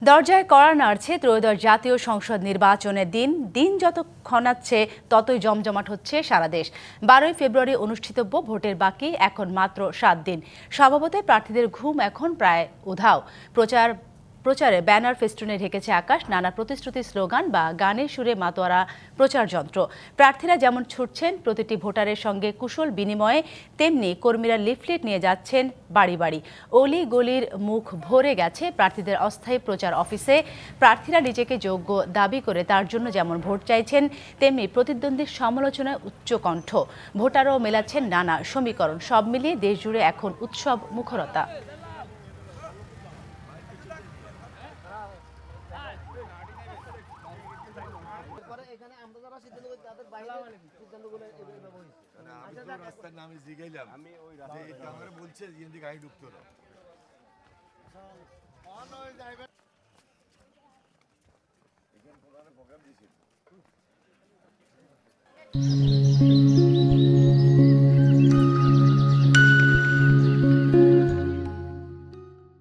দরজায় কড়া নাড়ছে ত্রয়োদশ জাতীয় সংসদ নির্বাচনের দিন দিন যত ক্ষণাচ্ছে ততই জমজমাট হচ্ছে সারা দেশ। 12ই ফেব্রুয়ারি অনুষ্ঠিতব্য ভোটের বাকি এখন মাত্র 7 দিন। স্বভাবতই প্রার্থীদের ঘুম এখন প্রায় উধাও। প্রচারে ব্যানার ফেস্টুনে ঢেকেছে আকাশ, নানা প্রতিশ্রুতি স্লোগান বা গানের সুরে মাতোয়ারা প্রচার যন্ত্র। প্রার্থীরা যেমন ছুটছেন প্রতিটি ভোটারের সঙ্গে কুশল বিনিময়ে, তেমনি কর্মীরা লিফলেট নিয়ে যাচ্ছেন বাড়ি বাড়ি। অলি গলির মুখ ভরে গেছে প্রার্থীদের অস্থায়ী প্রচার অফিসে। প্রার্থীরা নিজেকে যোগ্য দাবি করে তার জন্য যেমন ভোট চাইছেন, তেমনি প্রতিদ্বন্দ্বীর সমালোচনায় উচ্চকণ্ঠ। ভোটারও মেলাচ্ছেন নানা সমীকরণ। সব মিলিয়ে দেশজুড়ে এখন উৎসব মুখরতা। রাস্তার নামে জিগাইলাম আমি ওই রাস্তায় বলছে গাড়ি ঢুকতো না।